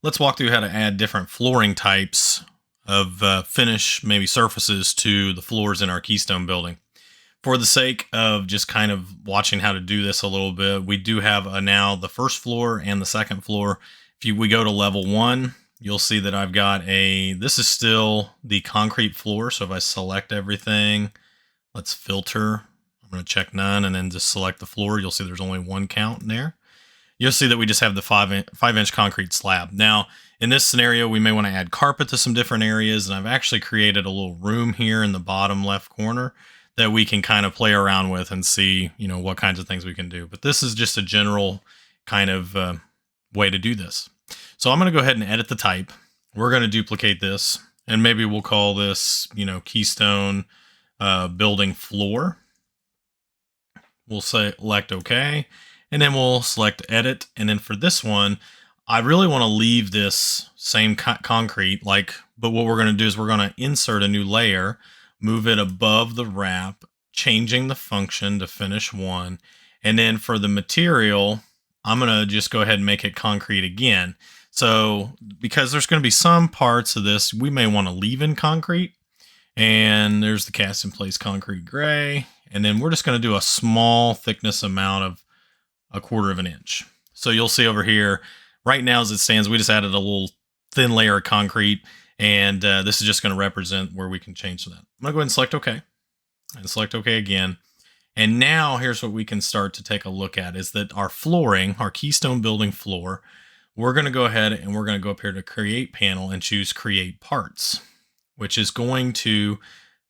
Let's walk through how to add different flooring types of finish, maybe surfaces to the floors in our Keystone building. For the sake of just kind of watching how to do this a little bit, we do have now the first floor and the second floor. We go to level 1, you'll see that I've got this is still the concrete floor. So if I select everything, let's filter. I'm going to check none and then just select the floor. You'll see there's only one count in there. You'll see that we just have the 5-inch concrete slab. Now, in this scenario, we may want to add carpet to some different areas, and I've actually created a little room here in the bottom left corner that we can kind of play around with and see, what kinds of things we can do. But this is just a general kind of way to do this. So I'm going to go ahead and edit the type. We're going to duplicate this, and maybe we'll call this, Keystone building floor. We'll select OK. And then we'll select edit. And then for this one, I really want to leave this same concrete, but what we're going to do is we're going to insert a new layer, move it above the wrap, changing the function to finish 1. And then for the material, I'm going to just go ahead and make it concrete again. So because there's going to be some parts of this we may want to leave in concrete. And there's the cast in place concrete gray. And then we're just going to do a small thickness amount of 1/4 inch. So you'll see over here, right now as it stands, we just added a little thin layer of concrete, and this is just going to represent where we can change that. I'm going to go ahead and select OK, and select OK again. And now here's what we can start to take a look at is that our flooring, our Keystone building floor, we're going to go ahead and we're going to go up here to create panel and choose create parts, which is going to,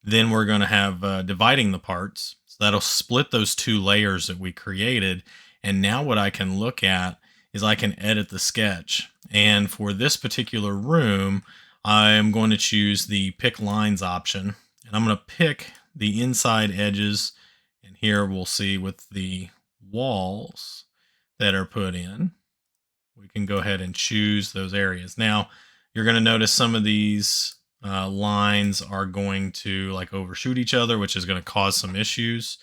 then we're going to have dividing the parts. So that'll split those 2 layers that we created. And now what I can look at is I can edit the sketch. And for this particular room, I'm going to choose the pick lines option. And I'm going to pick the inside edges. And here we'll see with the walls that are put in, we can go ahead and choose those areas. Now, you're going to notice some of these lines are going to overshoot each other, which is going to cause some issues.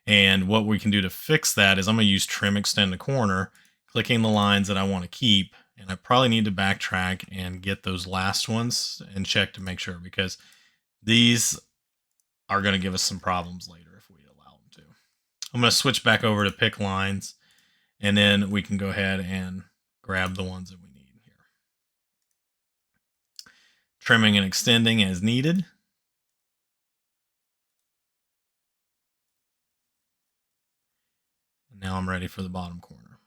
And what we can do to fix that is I'm going to use trim extend to corner, clicking the lines that I want to keep. And I probably need to backtrack and get those last ones and check to make sure, because these are going to give us some problems later if we allow them to. I'm going to switch back over to pick lines, and then we can go ahead and grab the ones that we need here. Trimming and extending as needed. Now I'm ready for the bottom corner.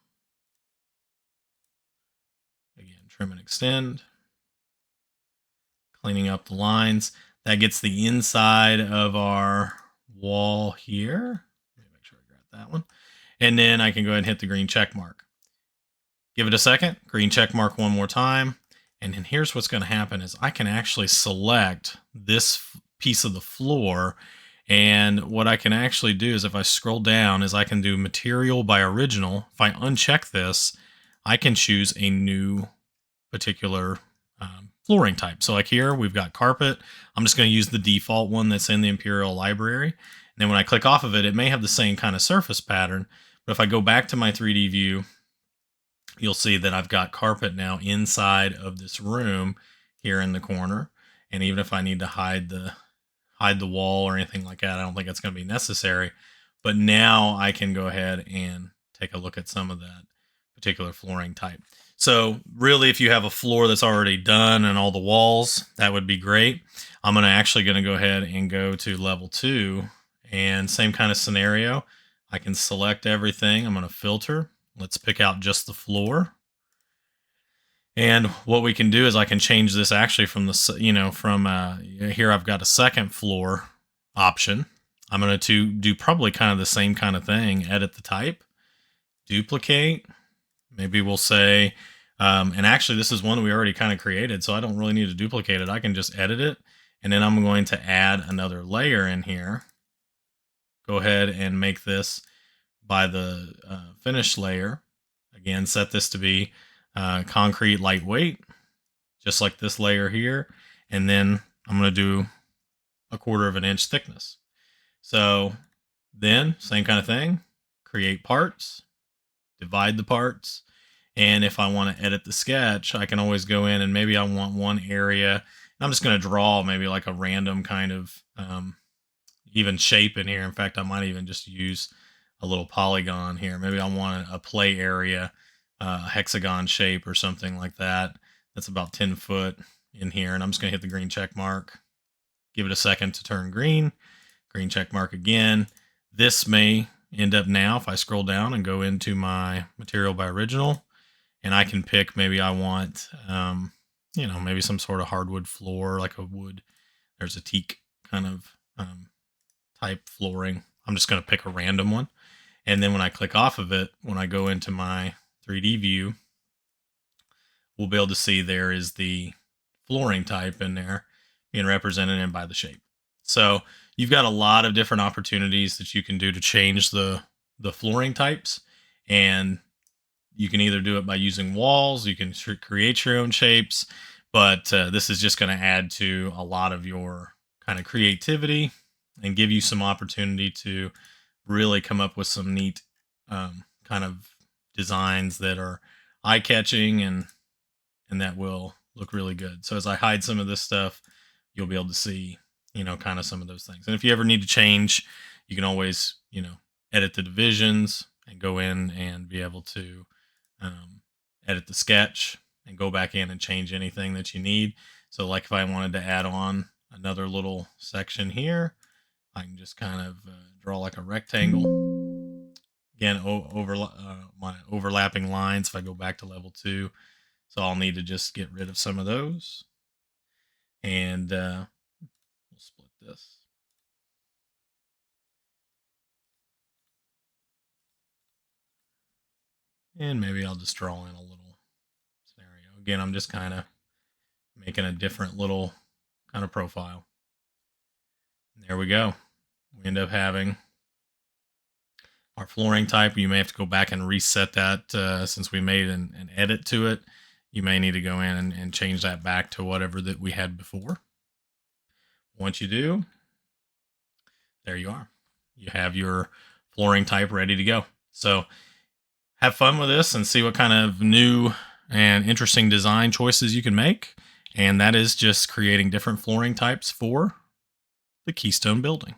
Again, trim and extend. Cleaning up the lines. That gets the inside of our wall here. Let me make sure I grab that one. And then I can go ahead and hit the green check mark. Give it a second. Green check mark one more time. And then here's what's going to happen is I can actually select this piece of the floor. And what I can actually do is if I scroll down is I can do material by original. If I uncheck this, I can choose a new particular flooring type. So like here, we've got carpet. I'm just going to use the default one that's in the Imperial Library. And then when I click off of it, it may have the same kind of surface pattern. But if I go back to my 3D view, you'll see that I've got carpet now inside of this room here in the corner. And even if I need to hide the wall or anything like that, I don't think it's going to be necessary. But now I can go ahead and take a look at some of that particular flooring type. So really, if you have a floor that's already done and all the walls, that would be great. I'm actually going to go ahead and go to level 2, and same kind of scenario. I can select everything. I'm going to filter. Let's pick out just the floor. And what we can do is I can change this actually from the, here I've got a second floor option. I'm going to do probably kind of the same kind of thing. Edit the type, duplicate. Maybe we'll say, and actually this is one that we already kind of created, so I don't really need to duplicate it. I can just edit it. And then I'm going to add another layer in here. Go ahead and make this by the finish layer. Again, set this to be concrete lightweight, just like this layer here. And then I'm going to do 1/4 inch thickness. So then same kind of thing, create parts, divide the parts, And if I want to edit the sketch, I can always go in and maybe I want one area. I'm just going to draw maybe like a random kind of even shape in here. In fact, I might even just use a little polygon here. Maybe I want a play area, hexagon shape or something like that. That's about 10 foot in here. And I'm just going to hit the green check mark. Give it a second to turn green. Green check mark again. This may end up now, if I scroll down and go into my material by original, and I can pick, maybe I want, maybe some sort of hardwood floor, like a wood. There's a teak kind of type flooring. I'm just going to pick a random one. And then when I click off of it, when I go into my 3D view, we'll be able to see there is the flooring type in there being represented by the shape. So you've got a lot of different opportunities that you can do to change the flooring types. And you can either do it by using walls, you can create your own shapes, but this is just going to add to a lot of your kind of creativity and give you some opportunity to really come up with some neat kind of designs that are eye-catching and that will look really good. So as I hide some of this stuff, you'll be able to see, kind of some of those things. And if you ever need to change, you can always, edit the divisions and go in and be able to edit the sketch and go back in and change anything that you need. So like if I wanted to add on another little section here, I can just kind of draw like a rectangle. Again, my overlapping lines, if I go back to level 2. So I'll need to just get rid of some of those. And we'll split this. And maybe I'll just draw in a little scenario. Again, I'm just kind of making a different little kind of profile. And there we go. We end up having our flooring type. You may have to go back and reset that since we made an edit to it. You may need to go in and change that back to whatever that we had before. Once you do, there you are. You have your flooring type ready to go. So have fun with this and see what kind of new and interesting design choices you can make. And that is just creating different flooring types for the Keystone building.